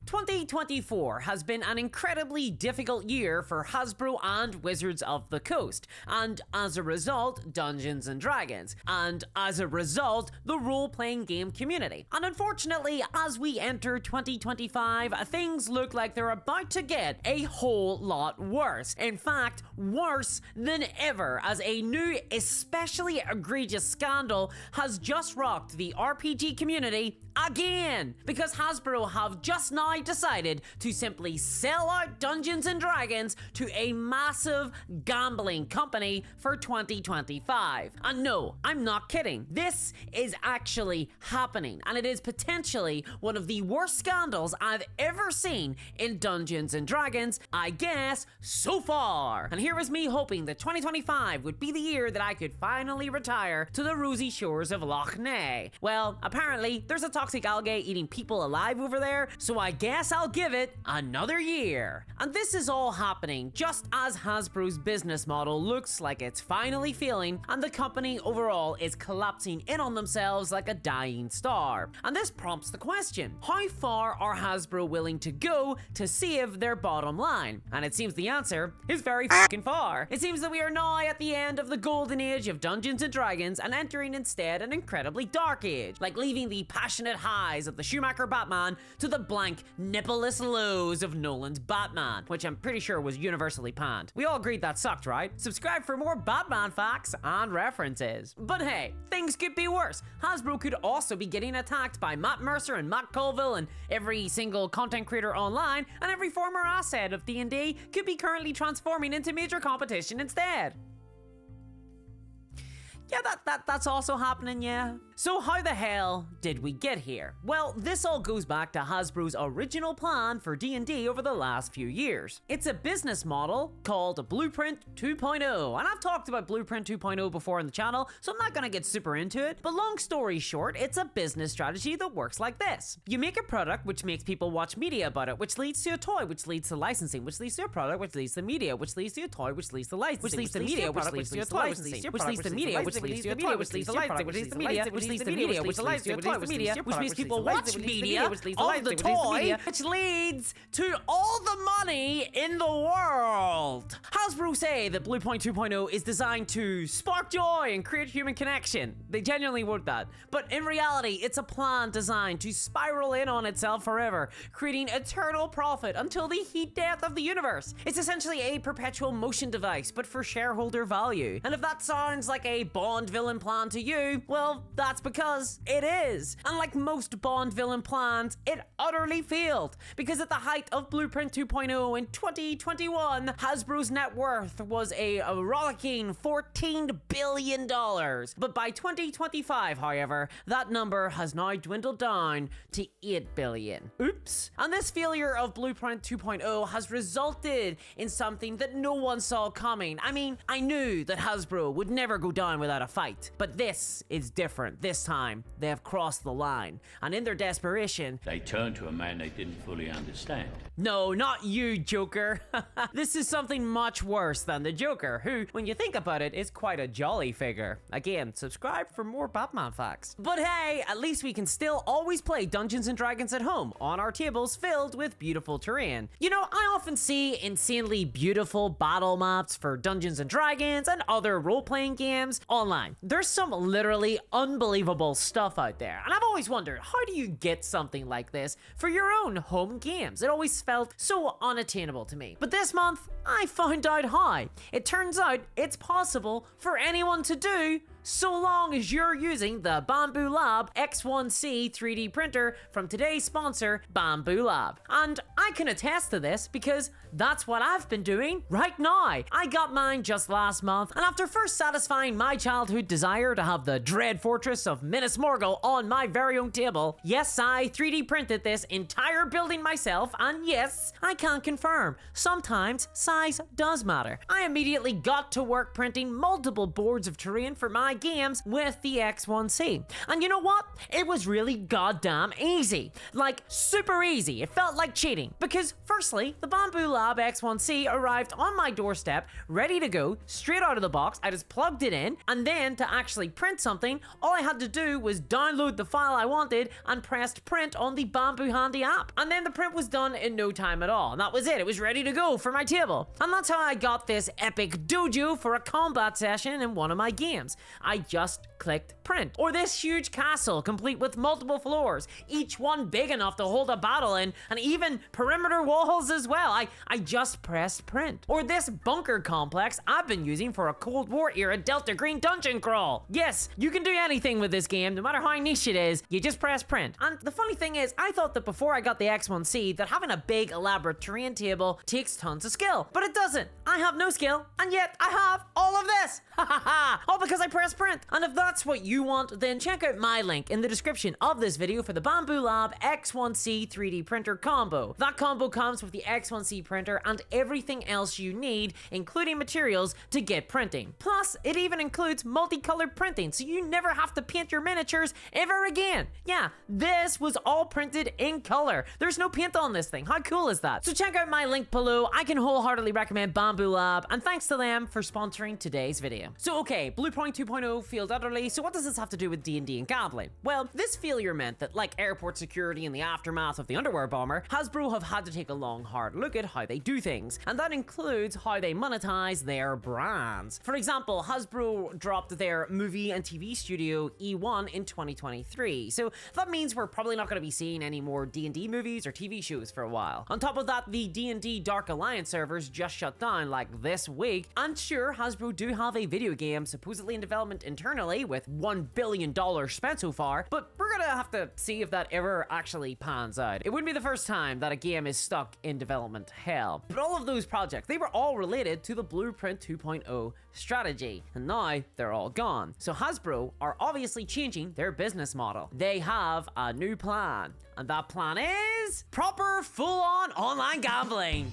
2024 has been an incredibly difficult year for Hasbro and Wizards of the Coast, and as a result, Dungeons & Dragons, and as a result, the role-playing game community. And unfortunately, as we enter 2025, things look like they're about to get a whole lot worse. In fact, worse than ever, as a new, especially egregious scandal has just rocked the RPG community again, because Hasbro have just now decided to simply sell out Dungeons & Dragons to a massive gambling company for 2025. And no, I'm not kidding. This is actually happening, and it is potentially one of the worst scandals I've ever seen in Dungeons & Dragons, I guess, so far. And here was me hoping that 2025 would be the year that I could finally retire to the rosy shores of Loch Ness. Well, apparently, there's a toxic algae eating people alive over there, so I guess I'll give it another year. And this is all happening just as Hasbro's business model looks like it's finally failing, and the company overall is collapsing in on themselves like a dying star. And this prompts the question, how far are Hasbro willing to go to save their bottom line? And it seems the answer is very fucking far. It seems that we are now at the end of the golden age of Dungeons & Dragons and entering instead an incredibly dark age, like leaving the passionate highs of the Schumacher Batman to the blank, nippleless lows of Nolan's Batman, which I'm pretty sure was universally panned. We all agreed that sucked, right? Subscribe for more Batman facts and references. But hey, things could be worse. Hasbro could also be getting attacked by Matt Mercer and Matt Colville and every single content creator online, and every former asset of D&D could be currently transforming into major competition instead. Yeah, that's also happening, yeah. So how the hell did we get here? Well, this all goes back to Hasbro's original plan for D&D over the last few years. It's a business model called Blueprint 2.0, and I've talked about Blueprint 2.0 before on the channel, so I'm not gonna get super into it, but long story short, it's a business strategy that works like this. You make a product which makes people watch media about it, which leads to a toy, which leads to licensing, which leads to a product, which leads to media, which leads to a toy, which leads to licensing, which leads to media, which leads to a toy, which leads to media, which leads to a media, which leads to lights, which leads to media, which leads to media, which leads to toy, which leads to which makes people watch media of the toy, which leads to all the money in the world. Hasbro say that Blueprint 2.0 is designed to spark joy and create human connection. They genuinely wrote that. But in reality, it's a plan designed to spiral in on itself forever, creating eternal profit until the heat death of the universe. It's essentially a perpetual motion device, but for shareholder value. And if that sounds like a Bond villain plan to you, well, that's because it is. Unlike most Bond villain plans, it utterly failed, because at the height of Blueprint 2.0 in 2021, Hasbro's net worth was a rollicking $14 billion. But by 2025, however, that number has now dwindled down to $8 billion. Oops. And this failure of Blueprint 2.0 has resulted in something that no one saw coming. I mean, I knew that Hasbro would never go down without a fight. But this is different. This time, they have crossed the line. And in their desperation, they turned to a man they didn't fully understand. No, not you, Joker. This is something much worse than the Joker, who, when you think about it, is quite a jolly figure. Again, subscribe for more Batman facts. But hey, at least we can still always play Dungeons & Dragons at home, on our tables filled with beautiful terrain. You know, I often see insanely beautiful battle maps for Dungeons & Dragons and other role-playing games online. There's some literally unbelievable stuff out there, and I've always wondered, how do you get something like this for your own home games? It always felt so unattainable to me. But this month, I found out how. It turns out it's possible for anyone to do, so long as you're using the Bamboo Lab X1C 3D printer from today's sponsor, Bamboo Lab. And I can attest to this because that's what I've been doing right now. I got mine just last month, and after first satisfying my childhood desire to have the dread fortress of Minas Morgul on my very own table, yes, I 3D printed this entire building myself, and yes, I can confirm, sometimes size does matter. I immediately got to work printing multiple boards of terrain for my games with the X1C. And you know what? It was really goddamn easy. Like, super easy. It felt like cheating. Because, firstly, the Bambu Lab X1C arrived on my doorstep, ready to go, straight out of the box. I just plugged it in, and then to actually print something, all I had to do was download the file I wanted and pressed print on the Bambu Handy app. And then the print was done in no time at all. And that was it. It was ready to go for my table. And that's how I got this epic dojo for a combat session in one of my games. I just clicked print. Or this huge castle complete with multiple floors, each one big enough to hold a battle in, and even perimeter walls as well. I just pressed print. Or this bunker complex I've been using for a Cold War era Delta Green dungeon crawl. Yes, you can do anything with this game, no matter how niche it is, you just press print. And the funny thing is, I thought that before I got the X1C that having a big elaborate terrain table takes tons of skill, but it doesn't. I have no skill, and yet I have all of this. Ha ha ha! All because I press print. And if that's what you want, then check out my link in the description of this video for the Bambu Lab X1C 3D printer combo. That combo comes with the X1C printer and everything else you need, including materials to get printing. Plus, it even includes multicolored printing, so you never have to paint your miniatures ever again. Yeah, this was all printed in color. There's no paint on this thing. How cool is that? So check out my link below. I can wholeheartedly recommend Bambu Lab, and thanks to them for sponsoring today's video. So okay, Bluepoint 2.0 failed utterly, so what does this have to do with D&D and gambling? Well, this failure meant that, like airport security in the aftermath of the underwear bomber, Hasbro have had to take a long, hard look at how they do things, and that includes how they monetize their brands. For example, Hasbro dropped their movie and TV studio E1 in 2023, so that means we're probably not going to be seeing any more D&D movies or TV shows for a while. On top of that, the D&D Dark Alliance servers just shut down like this week, and sure, Hasbro do have a video game supposedly in development internally with $1 billion spent so far, but we're gonna have to see if that ever actually pans out. It wouldn't be the first time that a game is stuck in development hell. But all of those projects, they were all related to the Blueprint 2.0 strategy, and now they're all gone. So Hasbro are obviously changing their business model. They have a new plan, and that plan is proper full-on online gambling.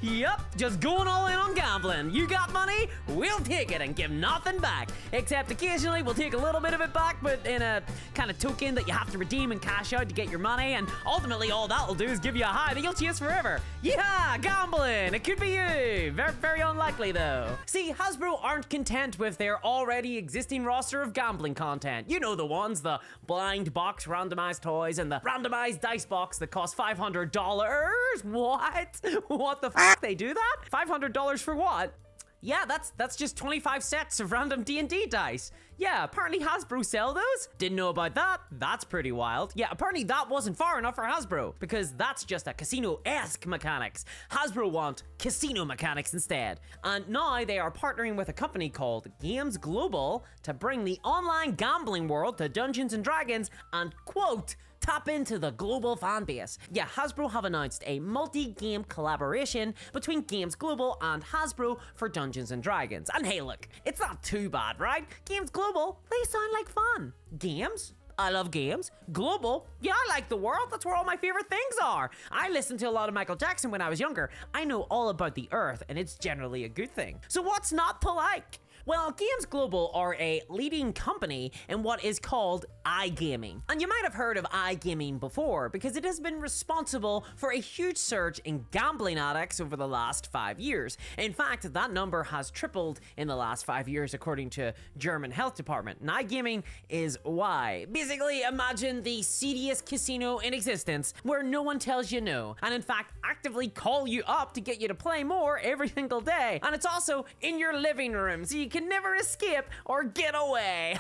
Yep, just going all in on gambling. You got money? We'll take it and give nothing back. Except occasionally we'll take a little bit of it back, but in a kind of token that you have to redeem and cash out to get your money, and ultimately all that'll do is give you a high that you'll chase forever. Yeah, gambling! It could be you! Very, very unlikely though. See, Hasbro aren't content with their already existing roster of gambling content. You know the ones, the blind box randomized toys and the randomized dice box that cost $500. What? What the f? They do that? $500 for what? Yeah, that's just 25 sets of random D&D dice. Yeah, apparently Hasbro sell those? Didn't know about that. That's pretty wild. Yeah, apparently that wasn't far enough for Hasbro, because that's just a casino-esque mechanics. Hasbro want casino mechanics instead. And now they are partnering with a company called Games Global to bring the online gambling world to Dungeons & Dragons and, quote, tap into the global fan base. Yeah, Hasbro have announced a multi-game collaboration between Games Global and Hasbro for Dungeons & Dragons. And hey look, it's not too bad, right? Games Global, they sound like fun. Games? I love games. Global? Yeah, I like the world. That's where all my favorite things are. I listened to a lot of Michael Jackson when I was younger. I know all about the Earth, and it's generally a good thing. So what's not to like? Well, Games Global are a leading company in what is called iGaming. And you might have heard of iGaming before because it has been responsible for a huge surge in gambling addicts over the last 5 years. In fact, that number has tripled in the last 5 years according to German health department. And iGaming is why. Basically, imagine the seediest casino in existence where no one tells you no, and in fact actively call you up to get you to play more every single day. And it's also in your living room, so you can never escape or get away.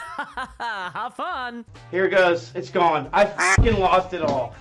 Have fun. Here goes. It's gone. I fucking lost it all.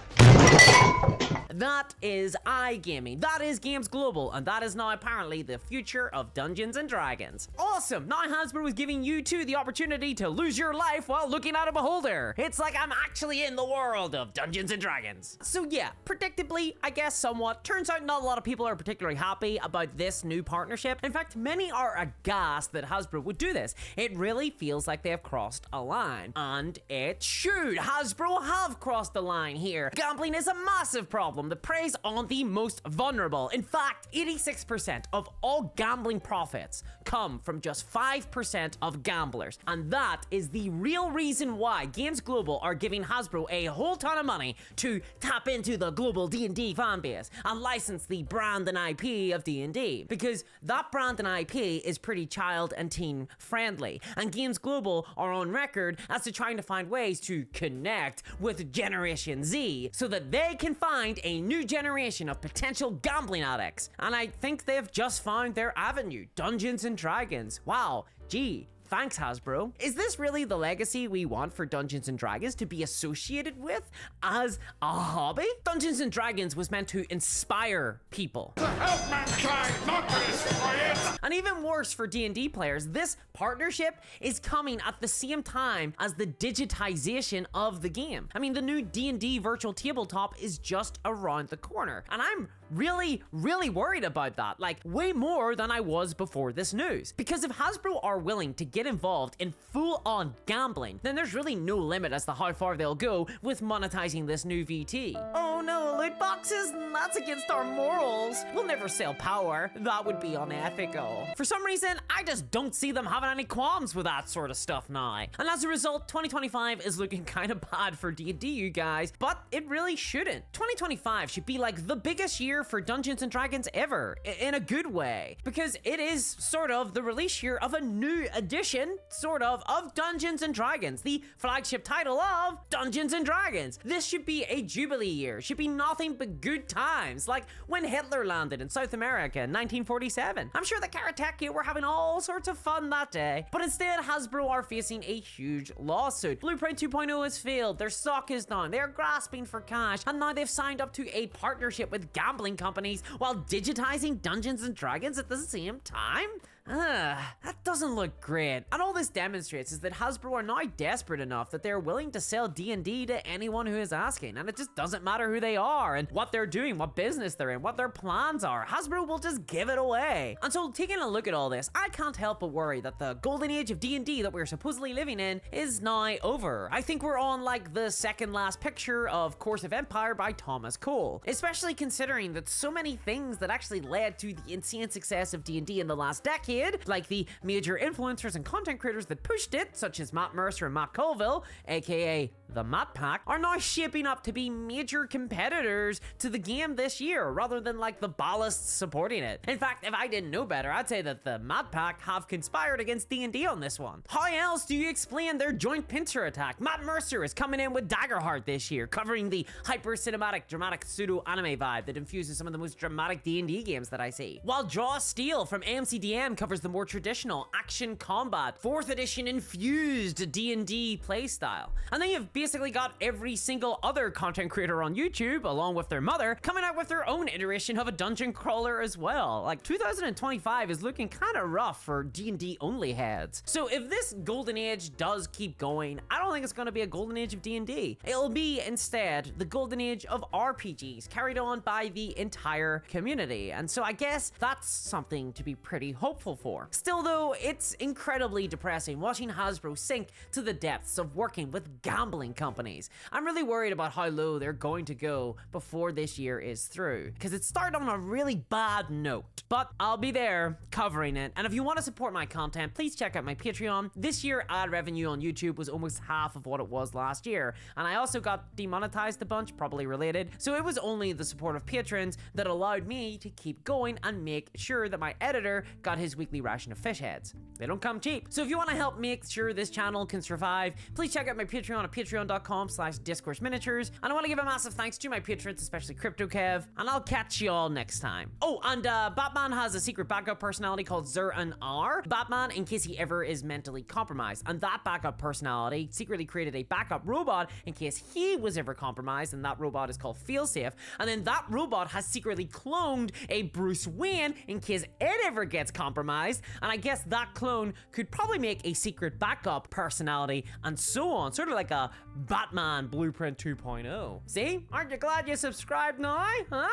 That is iGaming. That is Games Global, and that is now apparently the future of Dungeons & Dragons. Awesome! Now Hasbro is giving you too the opportunity to lose your life while looking at a beholder. It's like I'm actually in the world of Dungeons & Dragons. So yeah, predictably, I guess somewhat, turns out not a lot of people are particularly happy about this new partnership. In fact, many are aghast that Hasbro would do this. It really feels like they have crossed a line. And it should. Hasbro have crossed the line here. Gambling is a massive problem album that preys on the most vulnerable. In fact, 86% of all gambling profits come from just 5% of gamblers. And that is the real reason why Games Global are giving Hasbro a whole ton of money to tap into the global D&D fan base and license the brand and IP of D&D. Because that brand and IP is pretty child and teen friendly. And Games Global are on record as to trying to find ways to connect with Generation Z so that they can find a new generation of potential gambling addicts. And I think they've just found their avenue, Dungeons and Dragons. Wow, gee. Thanks, Hasbro. Is this really the legacy we want for Dungeons & Dragons to be associated with as a hobby? Dungeons & Dragons was meant to inspire people. To help mankind, not to destroy it! And even worse for D&D players, this partnership is coming at the same time as the digitization of the game. I mean, the new D&D virtual tabletop is just around the corner, and I'm really worried about that, like way more than I was before this news. Because if Hasbro are willing to get involved in full-on gambling, then there's really no limit as to how far they'll go with monetizing this new VT. Oh no, loot boxes? That's against our morals. We'll never sell power. That would be unethical. For some reason, I just don't see them having any qualms with that sort of stuff now. And as a result, 2025 is looking kind of bad for D&D, you guys, but it really shouldn't. 2025 should be like the biggest year for Dungeons and Dragons ever, in a good way, because it is sort of the release year of a new edition, of Dungeons and Dragons, the flagship title of Dungeons and Dragons. This should be a jubilee year, should be nothing but good times, like when Hitler landed in South America in 1947. I'm sure the Karateki were having all sorts of fun that day, but instead Hasbro are facing a huge lawsuit. Blueprint 2.0 has failed, their stock is down, they are grasping for cash, and now they've signed up to a partnership with gambling companies while digitizing Dungeons and Dragons at the same time? That doesn't look great. And all this demonstrates is that Hasbro are now desperate enough that they're willing to sell D&D to anyone who is asking, and it just doesn't matter who they are and what they're doing, what business they're in, what their plans are. Hasbro will just give it away. And so taking a look at all this, I can't help but worry that the golden age of D&D that we're supposedly living in is now over. I think we're on like the second last picture of Course of Empire by Thomas Cole, especially considering that so many things that actually led to the insane success of D&D in the last decade, like the major influencers and content creators that pushed it, such as Matt Mercer and Matt Colville, aka the Matt Pack, are now shaping up to be major competitors to the game this year, rather than like the ballasts supporting it. In fact, if I didn't know better, I'd say that the Matt Pack have conspired against D&D on this one. How else do you explain their joint pincer attack? Matt Mercer is coming in with Daggerheart this year, covering the hyper-cinematic, dramatic pseudo-anime vibe that infuses some of the most dramatic D&D games that I see. While Draw Steel from AMCDM covers the more traditional action combat, 4th edition infused D&D playstyle. And then you've basically got every single other content creator on YouTube, along with their mother, coming out with their own iteration of a dungeon crawler as well. Like 2025 is looking kind of rough for D&D only heads. So if this golden age does keep going, I don't think it's going to be a golden age of D&D. It'll be instead the golden age of RPGs carried on by the entire community. And so I guess that's something to be pretty hopeful for. Still though, it's incredibly depressing watching Hasbro sink to the depths of working with gambling companies. I'm really worried about how low they're going to go before this year is through, because it started on a really bad note. But I'll be there covering it, and if you want to support my content, please check out my Patreon. This year ad revenue on YouTube was almost half of what it was last year, and I also got demonetized a bunch, probably related, so it was only the support of patrons that allowed me to keep going and make sure that my editor got his weekly ration of fish heads. They don't come cheap. So if you want to help make sure this channel can survive, please check out my Patreon at patreon.com/discoursminiatures. And I want to give a massive thanks to my patrons, especially CryptoKev, and I'll catch you all next time. Oh, and Batman has a secret backup personality called Zur-An R. Batman, in case he ever is mentally compromised, and that backup personality secretly created a backup robot in case he was ever compromised, and that robot is called Failsafe, and then that robot has secretly cloned a Bruce Wayne in case it ever gets compromised, and I guess that clone could probably make a secret backup personality, and so on, sort of like a Batman Blueprint 2.0. See? Aren't you glad you subscribed now? Huh?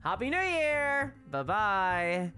Happy New Year! Bye-bye.